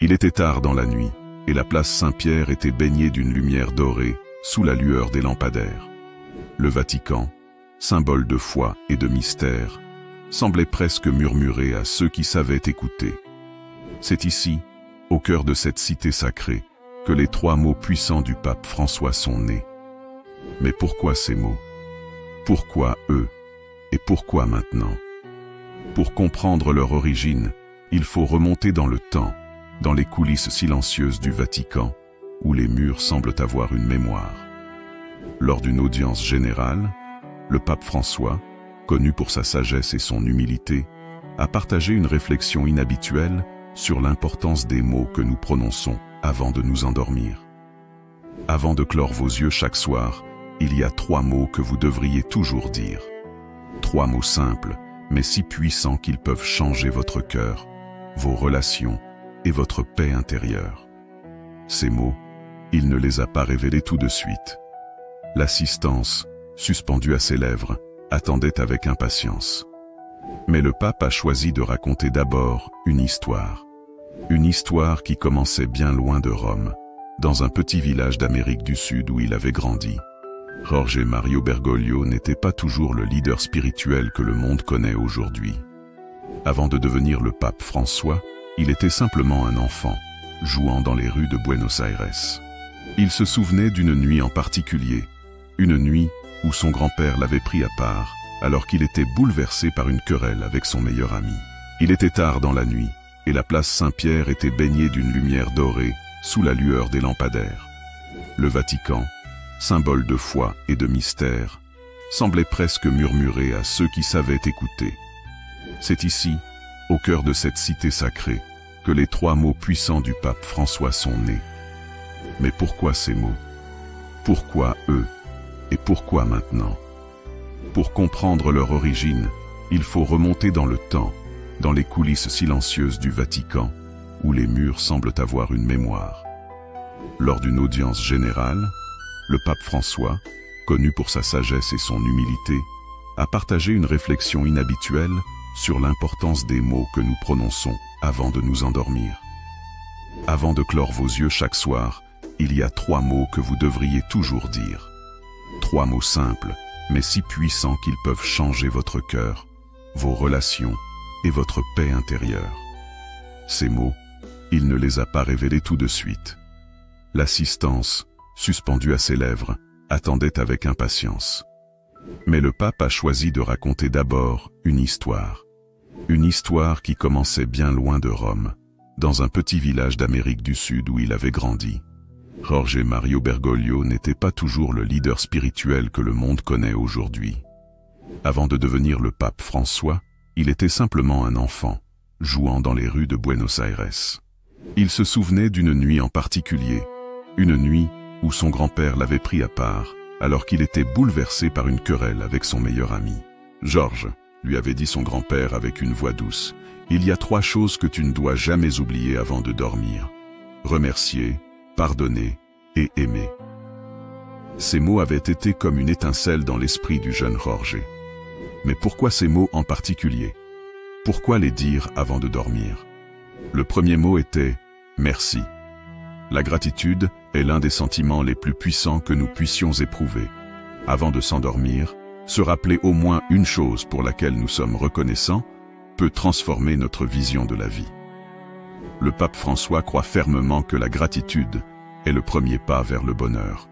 Il était tard dans la nuit, et la place Saint-Pierre était baignée d'une lumière dorée, sous la lueur des lampadaires. Le Vatican, symbole de foi et de mystère, semblait presque murmurer à ceux qui savaient écouter. C'est ici, au cœur de cette cité sacrée, que les trois mots puissants du pape François sont nés. Mais pourquoi ces mots? Pourquoi eux? Et pourquoi maintenant? Pour comprendre leur origine, il faut remonter dans le temps, dans les coulisses silencieuses du Vatican, où les murs semblent avoir une mémoire. Lors d'une audience générale, le pape François, connu pour sa sagesse et son humilité, a partagé une réflexion inhabituelle sur l'importance des mots que nous prononçons avant de nous endormir. Avant de clore vos yeux chaque soir, il y a 3 mots que vous devriez toujours dire. 3 mots simples, mais si puissants qu'ils peuvent changer votre cœur, vos relations et votre paix intérieure. Ces mots, il ne les a pas révélés tout de suite. L'assistance, suspendue à ses lèvres, attendait avec impatience. Mais le pape a choisi de raconter d'abord une histoire. Une histoire qui commençait bien loin de Rome, dans un petit village d'Amérique du Sud où il avait grandi. Jorge Mario Bergoglio n'était pas toujours le leader spirituel que le monde connaît aujourd'hui. Avant de devenir le pape François, il était simplement un enfant, jouant dans les rues de Buenos Aires. Il se souvenait d'une nuit en particulier, une nuit où son grand-père l'avait pris à part, alors qu'il était bouleversé par une querelle avec son meilleur ami. Il était tard dans la nuit, et la place Saint-Pierre était baignée d'une lumière dorée, sous la lueur des lampadaires. Le Vatican, symbole de foi et de mystère, semblait presque murmurer à ceux qui savaient écouter. C'est ici, au cœur de cette cité sacrée, que les 3 mots puissants du pape François sont nés. Mais pourquoi ces mots? Pourquoi eux? Et pourquoi maintenant? Pour comprendre leur origine, il faut remonter dans le temps, dans les coulisses silencieuses du Vatican, où les murs semblent avoir une mémoire. Lors d'une audience générale, le pape François, connu pour sa sagesse et son humilité, a partagé une réflexion inhabituelle sur l'importance des mots que nous prononçons avant de nous endormir. Avant de clore vos yeux chaque soir, il y a 3 mots que vous devriez toujours dire. 3 mots simples, mais si puissants qu'ils peuvent changer votre cœur, vos relations et votre paix intérieure. Ces mots, il ne les a pas révélés tout de suite. L'assistance, suspendue à ses lèvres, attendait avec impatience. Mais le pape a choisi de raconter d'abord une histoire. Une histoire qui commençait bien loin de Rome, dans un petit village d'Amérique du Sud où il avait grandi. Jorge Mario Bergoglio n'était pas toujours le leader spirituel que le monde connaît aujourd'hui. Avant de devenir le pape François, il était simplement un enfant, jouant dans les rues de Buenos Aires. Il se souvenait d'une nuit en particulier, une nuit où son grand-père l'avait pris à part, alors qu'il était bouleversé par une querelle avec son meilleur ami. « Georges », lui avait dit son grand-père avec une voix douce, « il y a 3 choses que tu ne dois jamais oublier avant de dormir. Remercier, pardonner et aimer. » Ces mots avaient été comme une étincelle dans l'esprit du jeune Jorge. Mais pourquoi ces mots en particulier? Pourquoi les dire avant de dormir? Le premier mot était « merci ». La gratitude est l'un des sentiments les plus puissants que nous puissions éprouver. Avant de s'endormir, se rappeler au moins une chose pour laquelle nous sommes reconnaissants peut transformer notre vision de la vie. Le pape François croit fermement que la gratitude est le premier pas vers le bonheur.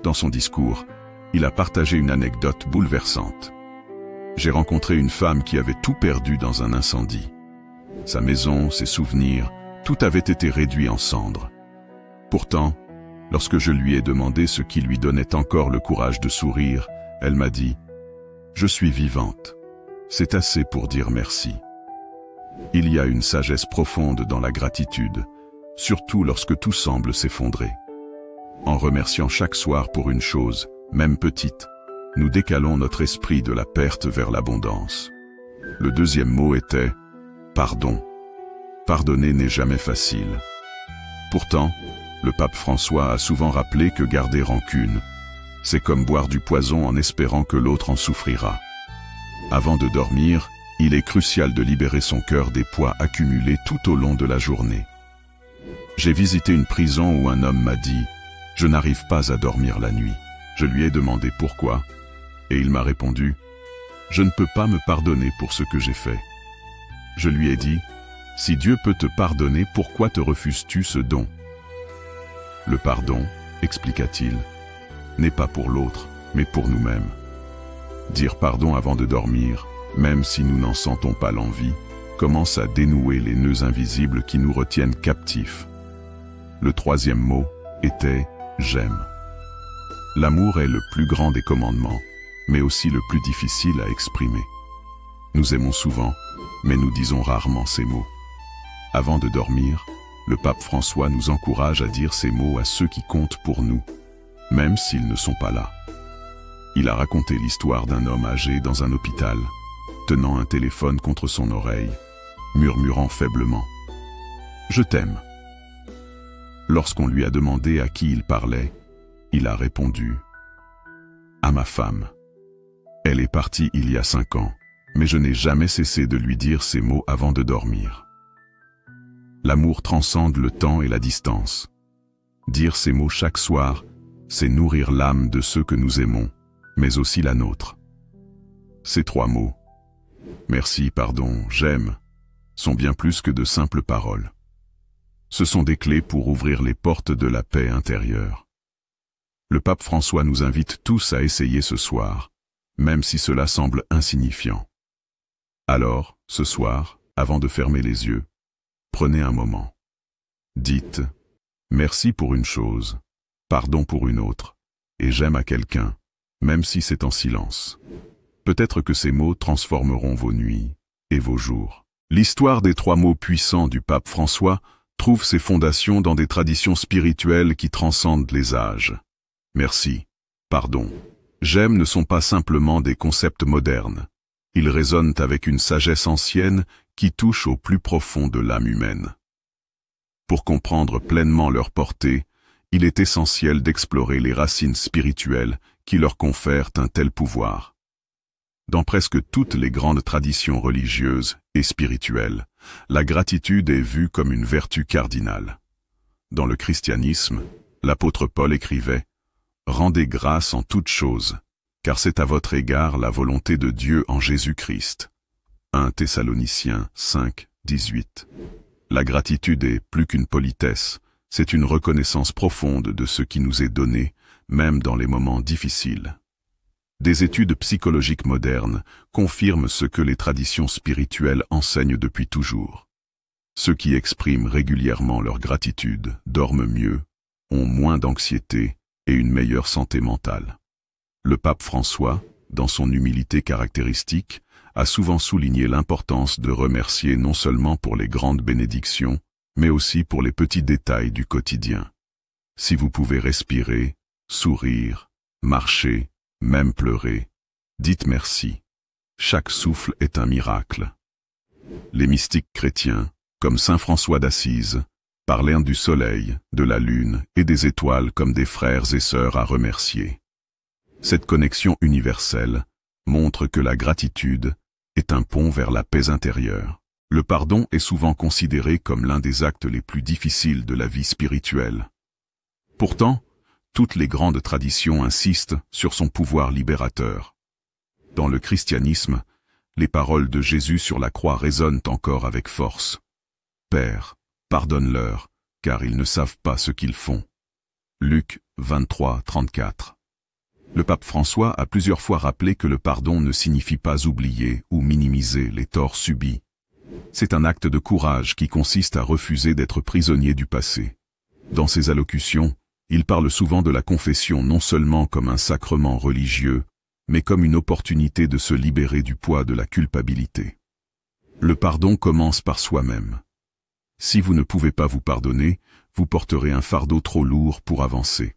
Dans son discours, il a partagé une anecdote bouleversante. « J'ai rencontré une femme qui avait tout perdu dans un incendie. Sa maison, ses souvenirs, tout avait été réduit en cendres. Pourtant, lorsque je lui ai demandé ce qui lui donnait encore le courage de sourire, elle m'a dit « Je suis vivante. C'est assez pour dire merci. » Il y a une sagesse profonde dans la gratitude, surtout lorsque tout semble s'effondrer. En remerciant chaque soir pour une chose, même petite, nous décalons notre esprit de la perte vers l'abondance. Le deuxième mot était « pardon ». Pardonner n'est jamais facile. Pourtant, le pape François a souvent rappelé que garder rancune, c'est comme boire du poison en espérant que l'autre en souffrira. Avant de dormir, il est crucial de libérer son cœur des poids accumulés tout au long de la journée. J'ai visité une prison où un homme m'a dit « Je n'arrive pas à dormir la nuit ». Je lui ai demandé pourquoi, et il m'a répondu « Je ne peux pas me pardonner pour ce que j'ai fait ». Je lui ai dit « Si Dieu peut te pardonner, pourquoi te refuses-tu ce don ?» Le pardon, expliqua-t-il, n'est pas pour l'autre, mais pour nous-mêmes. Dire pardon avant de dormir, même si nous n'en sentons pas l'envie, commence à dénouer les nœuds invisibles qui nous retiennent captifs. Le troisième mot était « j'aime ». L'amour est le plus grand des commandements, mais aussi le plus difficile à exprimer. Nous aimons souvent, mais nous disons rarement ces mots. Avant de dormir, le pape François nous encourage à dire ces mots à ceux qui comptent pour nous, même s'ils ne sont pas là. Il a raconté l'histoire d'un homme âgé dans un hôpital, tenant un téléphone contre son oreille, murmurant faiblement « Je t'aime ». Lorsqu'on lui a demandé à qui il parlait, il a répondu « À ma femme. Elle est partie il y a 5 ans, mais je n'ai jamais cessé de lui dire ces mots avant de dormir. » L'amour transcende le temps et la distance. Dire ces mots chaque soir, c'est nourrir l'âme de ceux que nous aimons, mais aussi la nôtre. Ces 3 mots, merci, pardon, j'aime, sont bien plus que de simples paroles. Ce sont des clés pour ouvrir les portes de la paix intérieure. Le pape François nous invite tous à essayer ce soir, même si cela semble insignifiant. Alors, ce soir, avant de fermer les yeux, prenez un moment. Dites « Merci pour une chose, pardon pour une autre, et j'aime à quelqu'un, même si c'est en silence. » Peut-être que ces mots transformeront vos nuits et vos jours. L'histoire des 3 mots puissants du pape François trouve ses fondations dans des traditions spirituelles qui transcendent les âges. Merci, pardon, j'aime ne sont pas simplement des concepts modernes. Ils résonnent avec une sagesse ancienne qui touche au plus profond de l'âme humaine. Pour comprendre pleinement leur portée, il est essentiel d'explorer les racines spirituelles qui leur confèrent un tel pouvoir. Dans presque toutes les grandes traditions religieuses et spirituelles, la gratitude est vue comme une vertu cardinale. Dans le christianisme, l'apôtre Paul écrivait « Rendez grâce en toutes choses, car c'est à votre égard la volonté de Dieu en Jésus-Christ. » 1 Thessaloniciens 5, 18. La gratitude est plus qu'une politesse, c'est une reconnaissance profonde de ce qui nous est donné, même dans les moments difficiles. Des études psychologiques modernes confirment ce que les traditions spirituelles enseignent depuis toujours. Ceux qui expriment régulièrement leur gratitude dorment mieux, ont moins d'anxiété et une meilleure santé mentale. Le pape François, dans son humilité caractéristique, a souvent souligné l'importance de remercier non seulement pour les grandes bénédictions, mais aussi pour les petits détails du quotidien. Si vous pouvez respirer, sourire, marcher, même pleurer, dites merci. Chaque souffle est un miracle. Les mystiques chrétiens, comme saint François d'Assise, parlaient du soleil, de la lune et des étoiles comme des frères et sœurs à remercier. Cette connexion universelle montre que la gratitude est un pont vers la paix intérieure. Le pardon est souvent considéré comme l'un des actes les plus difficiles de la vie spirituelle. Pourtant, toutes les grandes traditions insistent sur son pouvoir libérateur. Dans le christianisme, les paroles de Jésus sur la croix résonnent encore avec force. « Père, pardonne-leur, car ils ne savent pas ce qu'ils font. » Luc 23, 34. Le pape François a plusieurs fois rappelé que le pardon ne signifie pas oublier ou minimiser les torts subis. C'est un acte de courage qui consiste à refuser d'être prisonnier du passé. Dans ses allocutions, il parle souvent de la confession non seulement comme un sacrement religieux, mais comme une opportunité de se libérer du poids de la culpabilité. Le pardon commence par soi-même. Si vous ne pouvez pas vous pardonner, vous porterez un fardeau trop lourd pour avancer.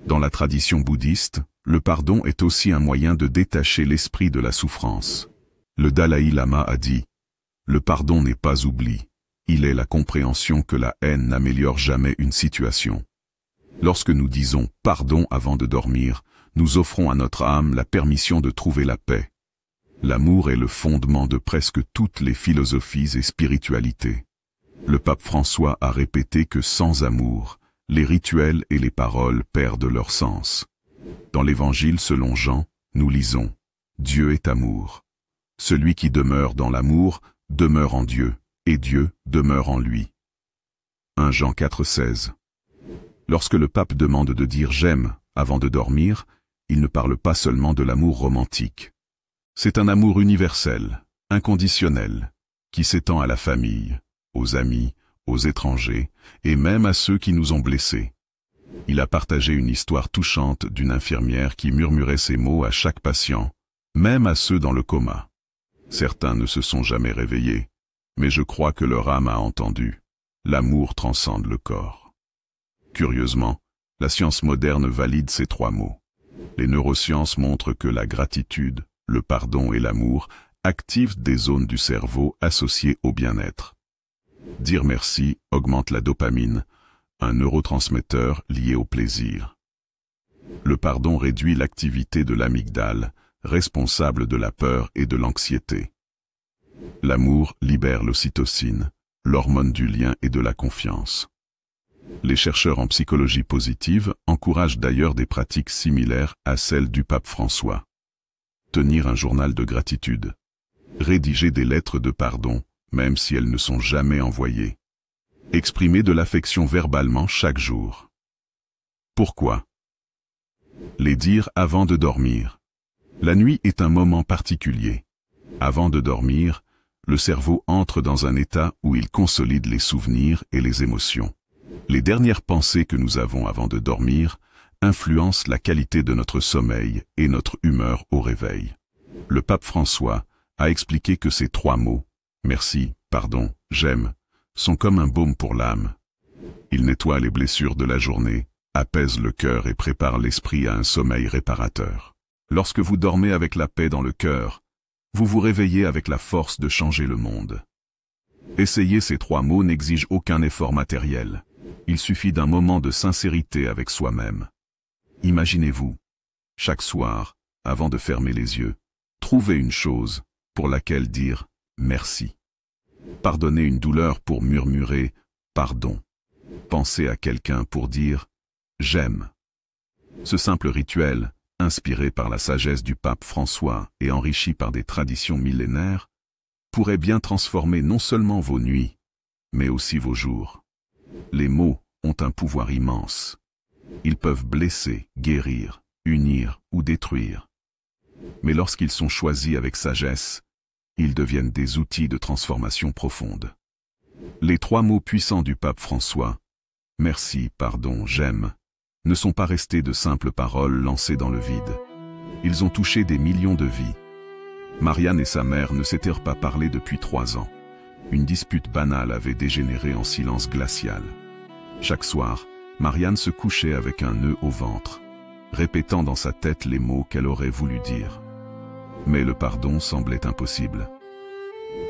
Dans la tradition bouddhiste, le pardon est aussi un moyen de détacher l'esprit de la souffrance. Le Dalai Lama a dit « Le pardon n'est pas oubli, il est la compréhension que la haine n'améliore jamais une situation. » Lorsque nous disons « pardon » avant de dormir, nous offrons à notre âme la permission de trouver la paix. L'amour est le fondement de presque toutes les philosophies et spiritualités. Le pape François a répété que sans amour, les rituels et les paroles perdent leur sens. Dans l'Évangile selon Jean, nous lisons « Dieu est amour. Celui qui demeure dans l'amour demeure en Dieu, et Dieu demeure en lui. » 1 Jean 4,16. Lorsque le pape demande de dire « j'aime » avant de dormir, il ne parle pas seulement de l'amour romantique. C'est un amour universel, inconditionnel, qui s'étend à la famille, aux amis, aux étrangers, et même à ceux qui nous ont blessés. Il a partagé une histoire touchante d'une infirmière qui murmurait ces mots à chaque patient, même à ceux dans le coma. Certains ne se sont jamais réveillés, mais je crois que leur âme a entendu. L'amour transcende le corps. Curieusement, la science moderne valide ces 3 mots. Les neurosciences montrent que la gratitude, le pardon et l'amour activent des zones du cerveau associées au bien-être. Dire merci augmente la dopamine, un neurotransmetteur lié au plaisir. Le pardon réduit l'activité de l'amygdale, responsable de la peur et de l'anxiété. L'amour libère l'ocytocine, l'hormone du lien et de la confiance. Les chercheurs en psychologie positive encouragent d'ailleurs des pratiques similaires à celles du pape François. Tenir un journal de gratitude. Rédiger des lettres de pardon, même si elles ne sont jamais envoyées. Exprimer de l'affection verbalement chaque jour. Pourquoi? Les dire avant de dormir. La nuit est un moment particulier. Avant de dormir, le cerveau entre dans un état où il consolide les souvenirs et les émotions. Les dernières pensées que nous avons avant de dormir influencent la qualité de notre sommeil et notre humeur au réveil. Le pape François a expliqué que ces 3 mots, merci, pardon, j'aime, sont comme un baume pour l'âme. Ils nettoient les blessures de la journée, apaisent le cœur et préparent l'esprit à un sommeil réparateur. Lorsque vous dormez avec la paix dans le cœur, vous vous réveillez avec la force de changer le monde. Essayer ces 3 mots n'exige aucun effort matériel. Il suffit d'un moment de sincérité avec soi-même. Imaginez-vous, chaque soir, avant de fermer les yeux, trouvez une chose pour laquelle dire merci. Pardonnez une douleur pour murmurer pardon. Pensez à quelqu'un pour dire j'aime. Ce simple rituel, inspiré par la sagesse du pape François et enrichi par des traditions millénaires, pourrait bien transformer non seulement vos nuits, mais aussi vos jours. Les mots ont un pouvoir immense. Ils peuvent blesser, guérir, unir ou détruire. Mais lorsqu'ils sont choisis avec sagesse, ils deviennent des outils de transformation profonde. Les 3 mots puissants du pape François, merci, pardon, j'aime, ne sont pas restés de simples paroles lancées dans le vide. Ils ont touché des millions de vies. Marianne et sa mère ne s'étaient pas parlé depuis 3 ans. Une dispute banale avait dégénéré en silence glacial. Chaque soir, Marianne se couchait avec un nœud au ventre, répétant dans sa tête les mots qu'elle aurait voulu dire. Mais le pardon semblait impossible.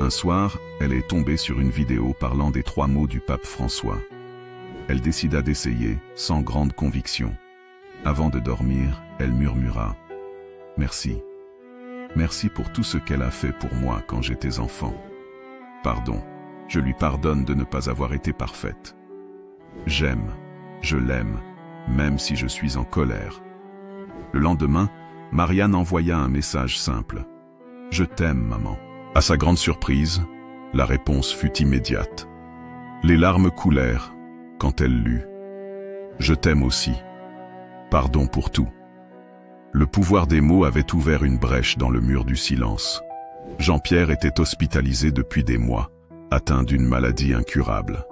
Un soir, elle est tombée sur une vidéo parlant des 3 mots du pape François. Elle décida d'essayer, sans grande conviction. Avant de dormir, elle murmura « Merci. Merci pour tout ce qu'elle a fait pour moi quand j'étais enfant. Pardon, je lui pardonne de ne pas avoir été parfaite. J'aime, je l'aime, même si je suis en colère. » Le lendemain, Marianne envoya un message simple. « Je t'aime, maman. » À sa grande surprise, la réponse fut immédiate. Les larmes coulèrent quand elle lut « Je t'aime aussi. Pardon pour tout. » Le pouvoir des mots avait ouvert une brèche dans le mur du silence. Jean-Pierre était hospitalisé depuis des mois, atteint d'une maladie incurable.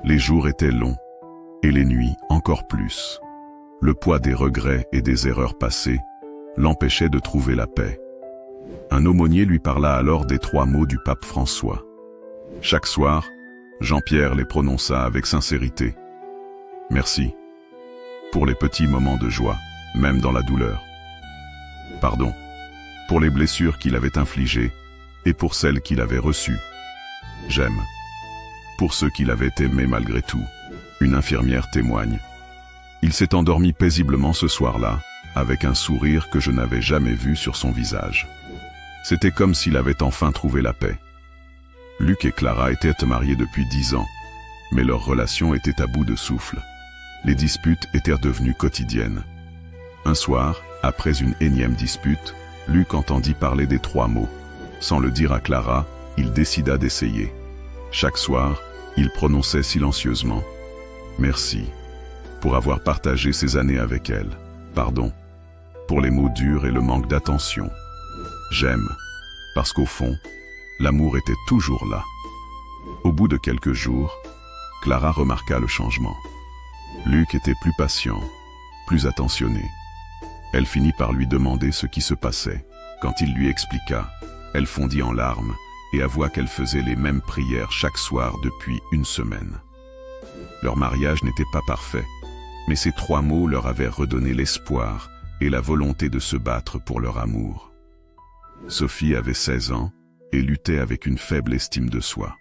Les jours étaient longs, et les nuits encore plus. Le poids des regrets et des erreurs passées l'empêchait de trouver la paix. Un aumônier lui parla alors des 3 mots du pape François. Chaque soir, Jean-Pierre les prononça avec sincérité. Merci. Pour les petits moments de joie, même dans la douleur. Pardon. Pour les blessures qu'il avait infligées et pour celles qu'il avait reçues. J'aime. Pour ceux qu'il avait aimés malgré tout. Une infirmière témoigne. Il s'est endormi paisiblement ce soir-là, avec un sourire que je n'avais jamais vu sur son visage. C'était comme s'il avait enfin trouvé la paix. Luc et Clara étaient mariés depuis 10 ans, mais leur relation était à bout de souffle. Les disputes étaient devenues quotidiennes. Un soir, après une énième dispute, Luc entendit parler des 3 mots. Sans le dire à Clara, il décida d'essayer. Chaque soir, il prononçait silencieusement « Merci » pour avoir partagé ces années avec elle. Pardon pour les mots durs et le manque d'attention. J'aime parce qu'au fond, l'amour était toujours là. Au bout de quelques jours, Clara remarqua le changement. Luc était plus patient, plus attentionné. Elle finit par lui demander ce qui se passait. Quand il lui expliqua, elle fondit en larmes et avoua qu'elle faisait les mêmes prières chaque soir depuis une semaine. Leur mariage n'était pas parfait, mais ces 3 mots leur avaient redonné l'espoir et la volonté de se battre pour leur amour. Sophie avait 16 ans et luttait avec une faible estime de soi.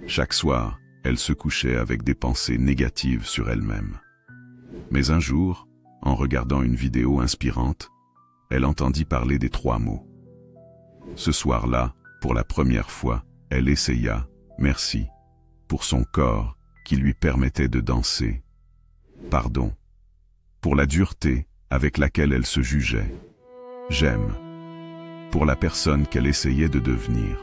Chaque soir, elle se couchait avec des pensées négatives sur elle-même. Mais un jour, en regardant une vidéo inspirante, elle entendit parler des 3 mots. Ce soir-là, pour la première fois, elle essaya « merci » pour son corps qui lui permettait de danser. Pardon pour la dureté avec laquelle elle se jugeait. J'aime pour la personne qu'elle essayait de devenir.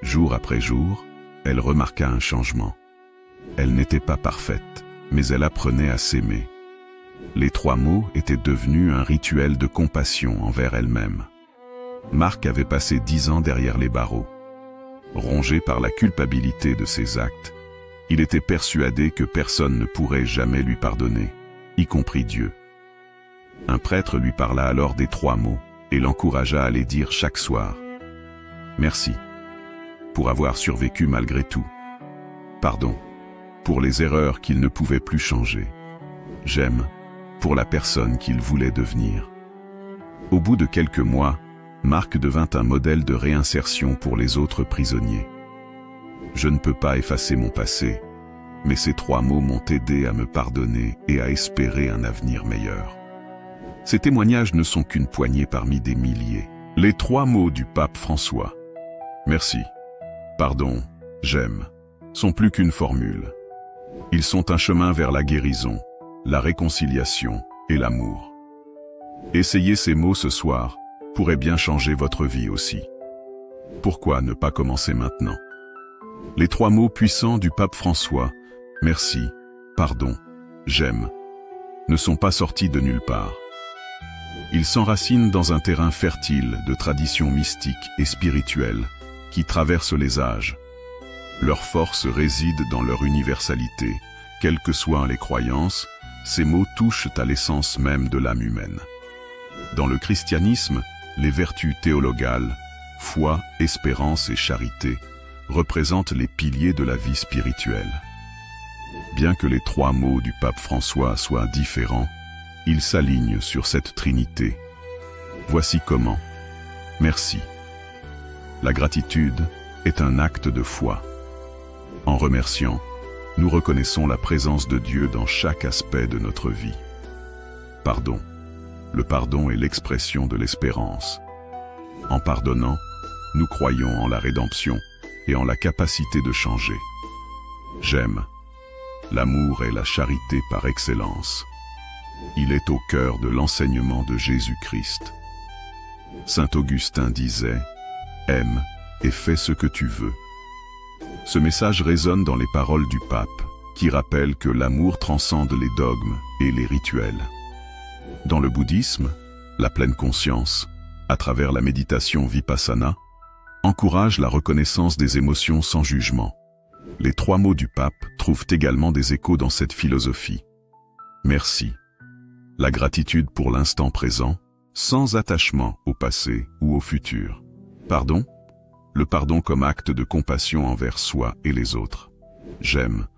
Jour après jour, elle remarqua un changement. Elle n'était pas parfaite, mais elle apprenait à s'aimer. Les 3 mots étaient devenus un rituel de compassion envers elle-même. Marc avait passé 10 ans derrière les barreaux. Rongé par la culpabilité de ses actes, il était persuadé que personne ne pourrait jamais lui pardonner, y compris Dieu. Un prêtre lui parla alors des 3 mots et l'encouragea à les dire chaque soir. Merci pour avoir survécu malgré tout. Pardon pour les erreurs qu'il ne pouvait plus changer. J'aime pour la personne qu'il voulait devenir. Au bout de quelques mois, Marc devint un modèle de réinsertion pour les autres prisonniers. Je ne peux pas effacer mon passé, mais ces 3 mots m'ont aidé à me pardonner et à espérer un avenir meilleur. Ces témoignages ne sont qu'une poignée parmi des milliers. Les 3 mots du pape François. Merci, pardon, j'aime, sont plus qu'une formule. Ils sont un chemin vers la guérison, la réconciliation et l'amour. Essayez ces mots ce soir pourrait bien changer votre vie aussi. Pourquoi ne pas commencer maintenant? Les 3 mots puissants du pape François, merci, pardon, j'aime, ne sont pas sortis de nulle part. Ils s'enracinent dans un terrain fertile de traditions mystiques et spirituelles qui traversent les âges. Leur force réside dans leur universalité. Quelles que soient les croyances, ces mots touchent à l'essence même de l'âme humaine. Dans le christianisme, les vertus théologales, foi, espérance et charité, représentent les piliers de la vie spirituelle. Bien que les 3 mots du pape François soient différents, ils s'alignent sur cette trinité. Voici comment. Merci. La gratitude est un acte de foi. En remerciant, nous reconnaissons la présence de Dieu dans chaque aspect de notre vie. Pardon. Le pardon est l'expression de l'espérance. En pardonnant, nous croyons en la rédemption et en la capacité de changer. J'aime. L'amour est la charité par excellence. Il est au cœur de l'enseignement de Jésus-Christ. Saint Augustin disait « Aime et fais ce que tu veux ». Ce message résonne dans les paroles du pape, qui rappelle que l'amour transcende les dogmes et les rituels. Dans le bouddhisme, la pleine conscience, à travers la méditation vipassana, encourage la reconnaissance des émotions sans jugement. Les 3 mots du pape trouvent également des échos dans cette philosophie. Merci. La gratitude pour l'instant présent, sans attachement au passé ou au futur. Pardon. Le pardon comme acte de compassion envers soi et les autres. J'aime.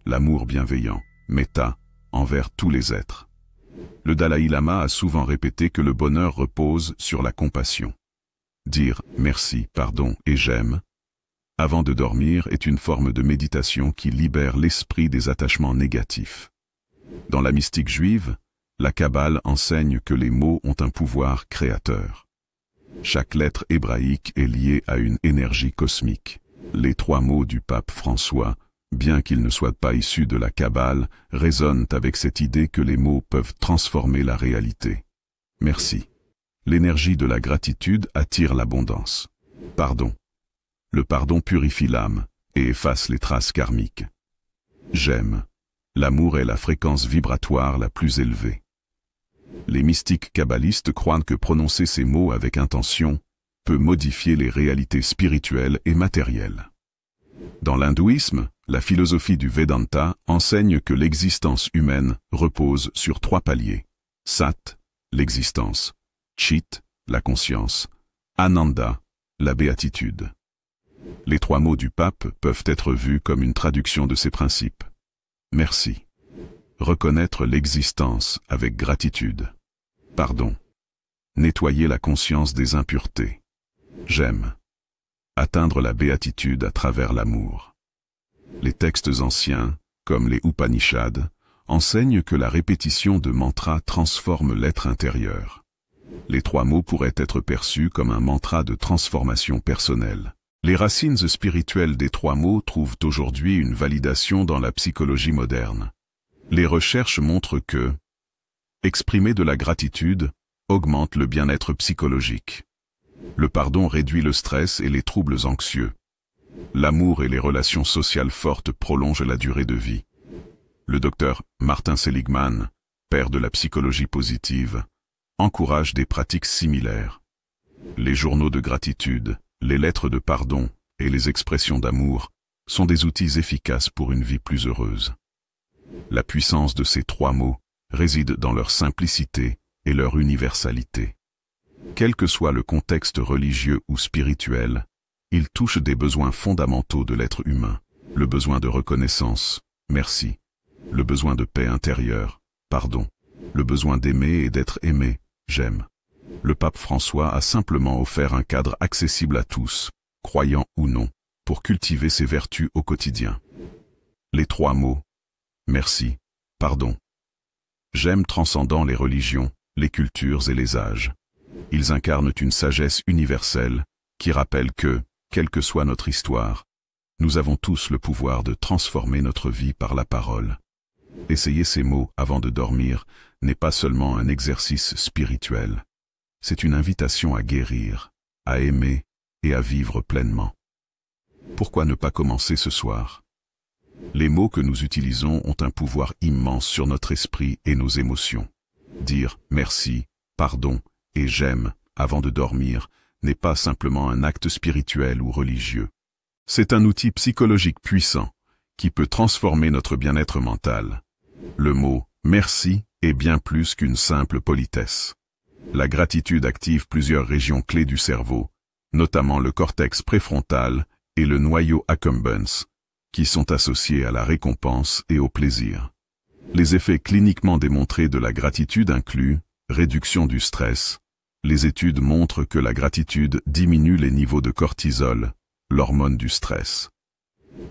L'amour bienveillant, metta, envers tous les êtres. Le Dalai Lama a souvent répété que le bonheur repose sur la compassion. Dire « merci, pardon et j'aime » avant de dormir est une forme de méditation qui libère l'esprit des attachements négatifs. Dans la mystique juive, la Kabbale enseigne que les mots ont un pouvoir créateur. Chaque lettre hébraïque est liée à une énergie cosmique. Les 3 mots du pape François, bien qu'ils ne soient pas issus de la Kabbale, résonnent avec cette idée que les mots peuvent transformer la réalité. Merci. L'énergie de la gratitude attire l'abondance. Pardon. Le pardon purifie l'âme et efface les traces karmiques. J'aime. L'amour est la fréquence vibratoire la plus élevée. Les mystiques kabbalistes croient que prononcer ces mots avec intention peut modifier les réalités spirituelles et matérielles. Dans l'hindouisme, la philosophie du Vedanta enseigne que l'existence humaine repose sur 3 paliers. Sat, l'existence. Chit, la conscience. Ananda, la béatitude. Les 3 mots du pape peuvent être vus comme une traduction de ces principes. Merci. Reconnaître l'existence avec gratitude. Pardon. Nettoyer la conscience des impuretés. J'aime. Atteindre la béatitude à travers l'amour. Les textes anciens, comme les Upanishads, enseignent que la répétition de mantras transforme l'être intérieur. Les 3 mots pourraient être perçus comme un mantra de transformation personnelle. Les racines spirituelles des 3 mots trouvent aujourd'hui une validation dans la psychologie moderne. Les recherches montrent que exprimer de la gratitude augmente le bien-être psychologique. Le pardon réduit le stress et les troubles anxieux. L'amour et les relations sociales fortes prolongent la durée de vie. Le docteur Martin Seligman, père de la psychologie positive, encourage des pratiques similaires. Les journaux de gratitude, les lettres de pardon et les expressions d'amour sont des outils efficaces pour une vie plus heureuse. La puissance de ces 3 mots réside dans leur simplicité et leur universalité. Quel que soit le contexte religieux ou spirituel, ils touchent des besoins fondamentaux de l'être humain. Le besoin de reconnaissance, merci. Le besoin de paix intérieure, pardon. Le besoin d'aimer et d'être aimé, j'aime. Le pape François a simplement offert un cadre accessible à tous, croyants ou non, pour cultiver ces vertus au quotidien. Les 3 mots, merci, pardon. J'aime transcendant les religions, les cultures et les âges. Ils incarnent une sagesse universelle qui rappelle que, quelle que soit notre histoire, nous avons tous le pouvoir de transformer notre vie par la parole. Essayer ces mots avant de dormir n'est pas seulement un exercice spirituel. C'est une invitation à guérir, à aimer et à vivre pleinement. Pourquoi ne pas commencer ce soir? Les mots que nous utilisons ont un pouvoir immense sur notre esprit et nos émotions. Dire merci, pardon et j'aime avant de dormir n'est pas simplement un acte spirituel ou religieux. C'est un outil psychologique puissant qui peut transformer notre bien-être mental. Le mot « merci » est bien plus qu'une simple politesse. La gratitude active plusieurs régions clés du cerveau, notamment le cortex préfrontal et le noyau accumbens, qui sont associés à la récompense et au plaisir. Les effets cliniquement démontrés de la gratitude incluent réduction du stress. Les études montrent que la gratitude diminue les niveaux de cortisol, l'hormone du stress.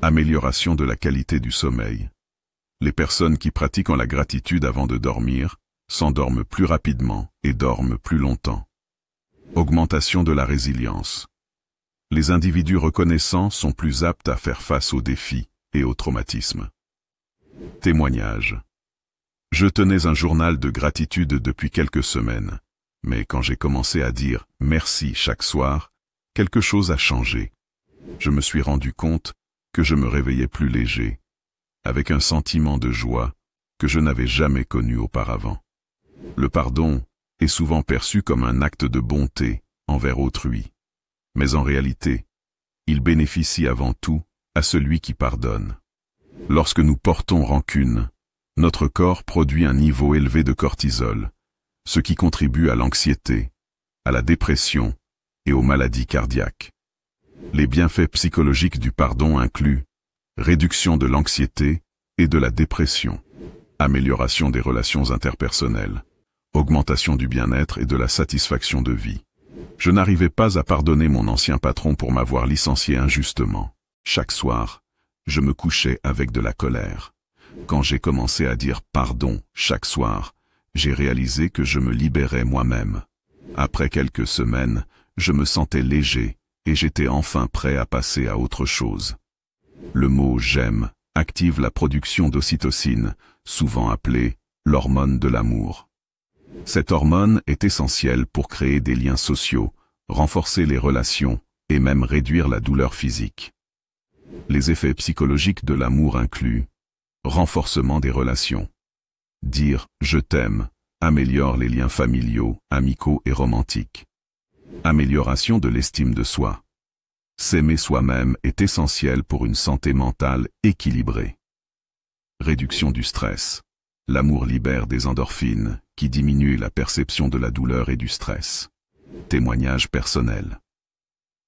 Amélioration de la qualité du sommeil. Les personnes qui pratiquent la gratitude avant de dormir s'endorment plus rapidement et dorment plus longtemps. Augmentation de la résilience. Les individus reconnaissants sont plus aptes à faire face aux défis et aux traumatismes. Témoignage. Je tenais un journal de gratitude depuis quelques semaines, mais quand j'ai commencé à dire « merci » chaque soir, quelque chose a changé. Je me suis rendu compte que je me réveillais plus léger, avec un sentiment de joie que je n'avais jamais connu auparavant. Le pardon est souvent perçu comme un acte de bonté envers autrui, mais en réalité, il bénéficie avant tout à celui qui pardonne. Lorsque nous portons rancune, notre corps produit un niveau élevé de cortisol, ce qui contribue à l'anxiété, à la dépression et aux maladies cardiaques. Les bienfaits psychologiques du pardon incluent réduction de l'anxiété et de la dépression, amélioration des relations interpersonnelles, augmentation du bien-être et de la satisfaction de vie. Je n'arrivais pas à pardonner mon ancien patron pour m'avoir licencié injustement. Chaque soir, je me couchais avec de la colère. Quand j'ai commencé à dire pardon chaque soir, j'ai réalisé que je me libérais moi-même. Après quelques semaines, je me sentais léger et j'étais enfin prêt à passer à autre chose. Le mot « j'aime » active la production d'ocytocine, souvent appelée l'hormone de l'amour. Cette hormone est essentielle pour créer des liens sociaux, renforcer les relations et même réduire la douleur physique. Les effets psychologiques de l'amour incluent renforcement des relations. Dire « je t'aime » améliore les liens familiaux, amicaux et romantiques. Amélioration de l'estime de soi. S'aimer soi-même est essentiel pour une santé mentale équilibrée. Réduction du stress. L'amour libère des endorphines, qui diminuent la perception de la douleur et du stress. Témoignage personnel.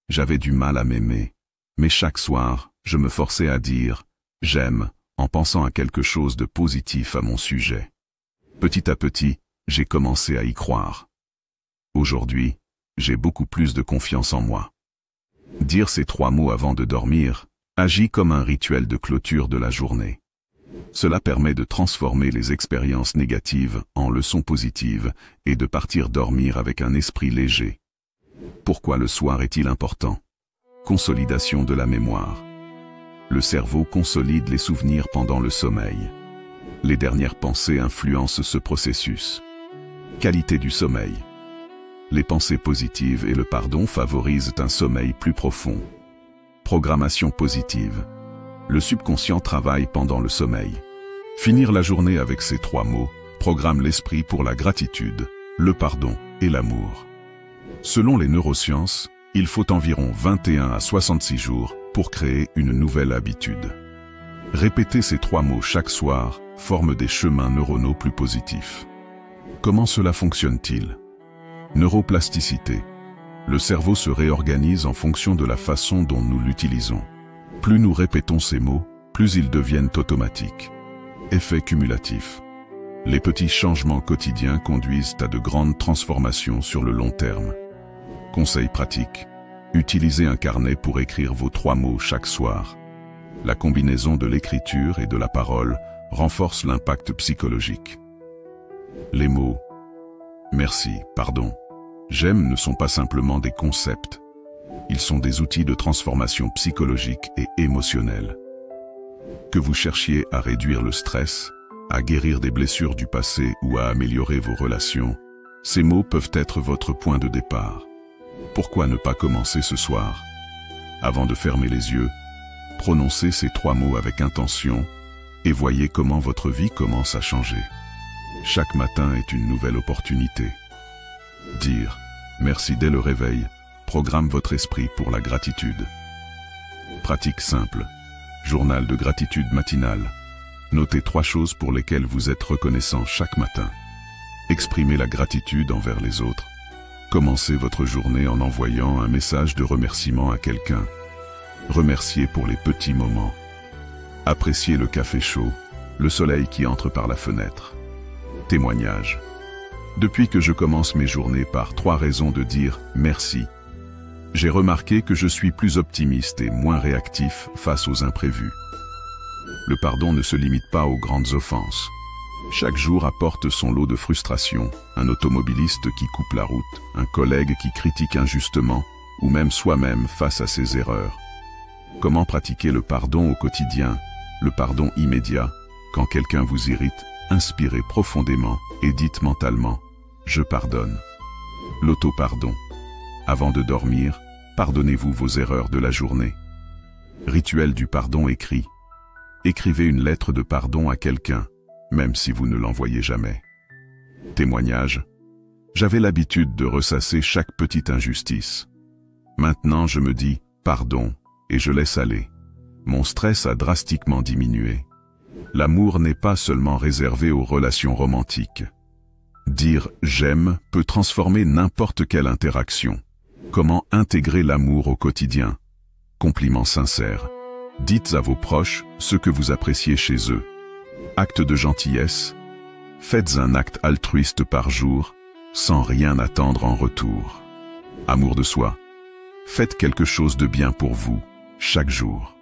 J'avais du mal à m'aimer, mais chaque soir, je me forçais à dire « j'aime » en pensant à quelque chose de positif à mon sujet. Petit à petit, j'ai commencé à y croire. Aujourd'hui, j'ai beaucoup plus de confiance en moi. Dire ces 3 mots avant de dormir agit comme un rituel de clôture de la journée. Cela permet de transformer les expériences négatives en leçons positives et de partir dormir avec un esprit léger. Pourquoi le soir est-il important? Consolidation de la mémoire. Le cerveau consolide les souvenirs pendant le sommeil. Les dernières pensées influencent ce processus. Qualité du sommeil. Les pensées positives et le pardon favorisent un sommeil plus profond. Programmation positive. Le subconscient travaille pendant le sommeil. Finir la journée avec ces 3 mots programme l'esprit pour la gratitude, le pardon et l'amour. Selon les neurosciences, il faut environ 21 à 66 jours pour créer une nouvelle habitude. Répéter ces 3 mots chaque soir forme des chemins neuronaux plus positifs. Comment cela fonctionne-t-il? Neuroplasticité. Le cerveau se réorganise en fonction de la façon dont nous l'utilisons. Plus nous répétons ces mots, plus ils deviennent automatiques. Effet cumulatif. Les petits changements quotidiens conduisent à de grandes transformations sur le long terme. Conseil pratique. Utilisez un carnet pour écrire vos 3 mots chaque soir. La combinaison de l'écriture et de la parole renforce l'impact psychologique. Les mots « merci »,« pardon »,« j'aime » ne sont pas simplement des concepts. Ils sont des outils de transformation psychologique et émotionnelle. Que vous cherchiez à réduire le stress, à guérir des blessures du passé ou à améliorer vos relations, ces mots peuvent être votre point de départ. Pourquoi ne pas commencer ce soir? Avant de fermer les yeux, prononcez ces 3 mots avec intention et voyez comment votre vie commence à changer. Chaque matin est une nouvelle opportunité. Dire « merci » dès le réveil programme votre esprit pour la gratitude. Pratique simple. Journal de gratitude matinale. Notez 3 choses pour lesquelles vous êtes reconnaissant chaque matin. Exprimez la gratitude envers les autres. Commencez votre journée en envoyant un message de remerciement à quelqu'un. Remerciez pour les petits moments. Appréciez le café chaud, le soleil qui entre par la fenêtre. Témoignage. Depuis que je commence mes journées par 3 raisons de dire merci, j'ai remarqué que je suis plus optimiste et moins réactif face aux imprévus. Le pardon ne se limite pas aux grandes offenses. Chaque jour apporte son lot de frustration, un automobiliste qui coupe la route, un collègue qui critique injustement, ou même soi-même face à ses erreurs. Comment pratiquer le pardon au quotidien, le pardon immédiat, quand quelqu'un vous irrite? Inspirez profondément et dites mentalement « je pardonne ». L'auto-pardon. Avant de dormir, pardonnez-vous vos erreurs de la journée. Rituel du pardon écrit. Écrivez une lettre de pardon à quelqu'un, même si vous ne l'envoyez jamais. Témoignage. J'avais l'habitude de ressasser chaque petite injustice. Maintenant je me dis « pardon » et je laisse aller. Mon stress a drastiquement diminué. L'amour n'est pas seulement réservé aux relations romantiques. Dire « j'aime » peut transformer n'importe quelle interaction. Comment intégrer l'amour au quotidien? Compliments sincères. Dites à vos proches ce que vous appréciez chez eux. Acte de gentillesse. Faites un acte altruiste par jour, sans rien attendre en retour. Amour de soi. Faites quelque chose de bien pour vous, chaque jour.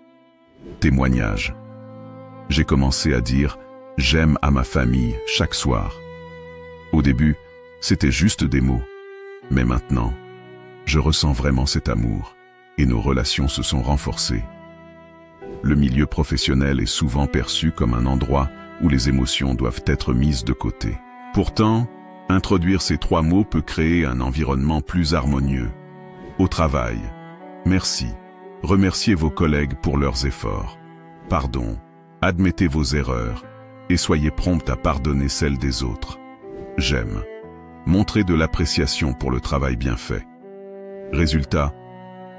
Témoignage. J'ai commencé à dire « j'aime » à ma famille chaque soir. Au début, c'était juste des mots. Mais maintenant, je ressens vraiment cet amour et nos relations se sont renforcées. Le milieu professionnel est souvent perçu comme un endroit où les émotions doivent être mises de côté. Pourtant, introduire ces 3 mots peut créer un environnement plus harmonieux. Au travail, merci. Remerciez vos collègues pour leurs efforts. Pardon. Admettez vos erreurs et soyez prompt à pardonner celles des autres. J'aime. Montrez de l'appréciation pour le travail bien fait. Résultat,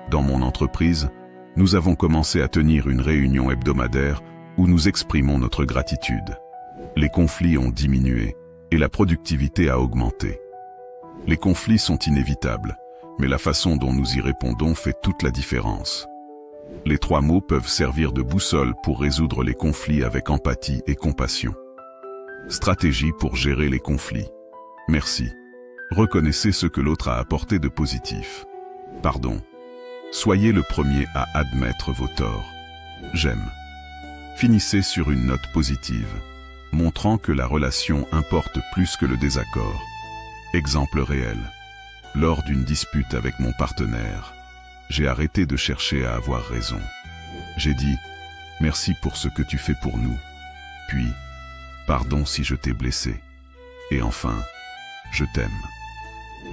dans mon entreprise, nous avons commencé à tenir une réunion hebdomadaire où nous exprimons notre gratitude. Les conflits ont diminué et la productivité a augmenté. Les conflits sont inévitables, mais la façon dont nous y répondons fait toute la différence. Les 3 mots peuvent servir de boussole pour résoudre les conflits avec empathie et compassion. Stratégie pour gérer les conflits. Merci. Reconnaissez ce que l'autre a apporté de positif. Pardon. Soyez le premier à admettre vos torts. J'aime. Finissez sur une note positive, montrant que la relation importe plus que le désaccord. Exemple réel. Lors d'une dispute avec mon partenaire, j'ai arrêté de chercher à avoir raison. J'ai dit « Merci pour ce que tu fais pour nous ». Puis « Pardon si je t'ai blessé ». Et enfin « Je t'aime ».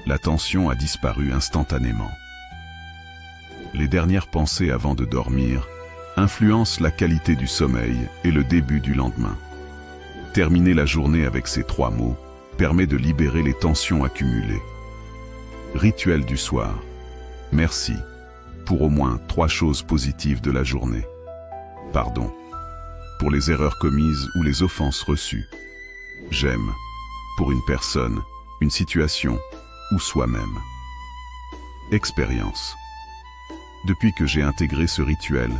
La tension a disparu instantanément. Les dernières pensées avant de dormir influencent la qualité du sommeil et le début du lendemain. Terminer la journée avec ces 3 mots permet de libérer les tensions accumulées. Rituel du soir. Merci pour au moins 3 choses positives de la journée. Pardon pour les erreurs commises ou les offenses reçues. J'aime pour une personne, une situation ou soi-même. Expérience. Depuis que j'ai intégré ce rituel,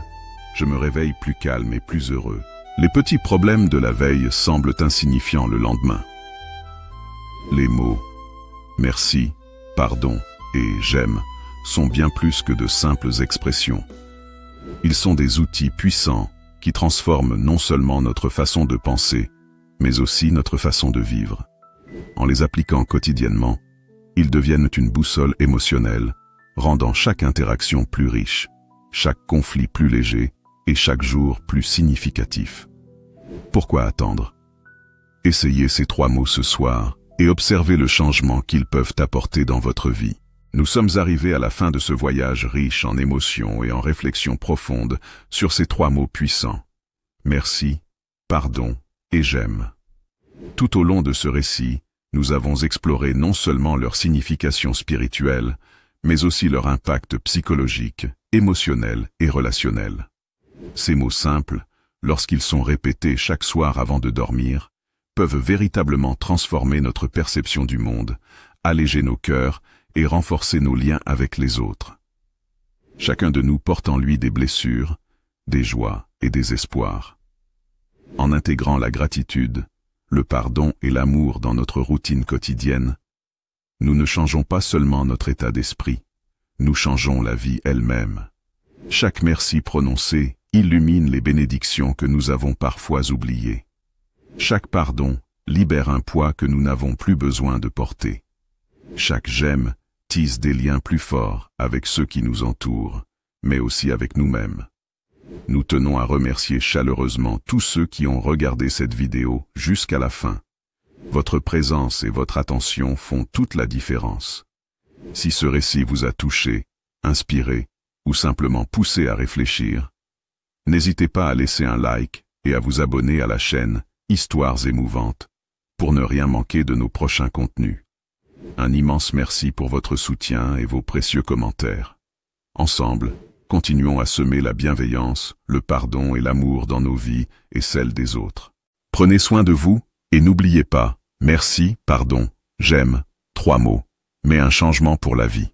je me réveille plus calme et plus heureux. Les petits problèmes de la veille semblent insignifiants le lendemain. Les mots « merci »,« pardon » et « j'aime » sont bien plus que de simples expressions. Ils sont des outils puissants qui transforment non seulement notre façon de penser, mais aussi notre façon de vivre. En les appliquant quotidiennement, ils deviennent une boussole émotionnelle, rendant chaque interaction plus riche, chaque conflit plus léger et chaque jour plus significatif. Pourquoi attendre? Essayez ces 3 mots ce soir et observez le changement qu'ils peuvent apporter dans votre vie. Nous sommes arrivés à la fin de ce voyage riche en émotions et en réflexions profondes sur ces 3 mots puissants. Merci, pardon et j'aime. Tout au long de ce récit, nous avons exploré non seulement leur signification spirituelle, mais aussi leur impact psychologique, émotionnel et relationnel. Ces mots simples, lorsqu'ils sont répétés chaque soir avant de dormir, peuvent véritablement transformer notre perception du monde, alléger nos cœurs et renforcer nos liens avec les autres. Chacun de nous porte en lui des blessures, des joies et des espoirs. En intégrant la gratitude, le pardon et l'amour dans notre routine quotidienne, nous ne changeons pas seulement notre état d'esprit, nous changeons la vie elle-même. Chaque merci prononcé illumine les bénédictions que nous avons parfois oubliées. Chaque pardon libère un poids que nous n'avons plus besoin de porter. Chaque j'aime tisse des liens plus forts avec ceux qui nous entourent, mais aussi avec nous-mêmes. Nous tenons à remercier chaleureusement tous ceux qui ont regardé cette vidéo jusqu'à la fin. Votre présence et votre attention font toute la différence. Si ce récit vous a touché, inspiré ou simplement poussé à réfléchir, n'hésitez pas à laisser un like et à vous abonner à la chaîne Histoires émouvantes pour ne rien manquer de nos prochains contenus. Un immense merci pour votre soutien et vos précieux commentaires. Ensemble, continuons à semer la bienveillance, le pardon et l'amour dans nos vies et celles des autres. Prenez soin de vous et n'oubliez pas, merci, pardon, j'aime, 3 mots, mais un changement pour la vie.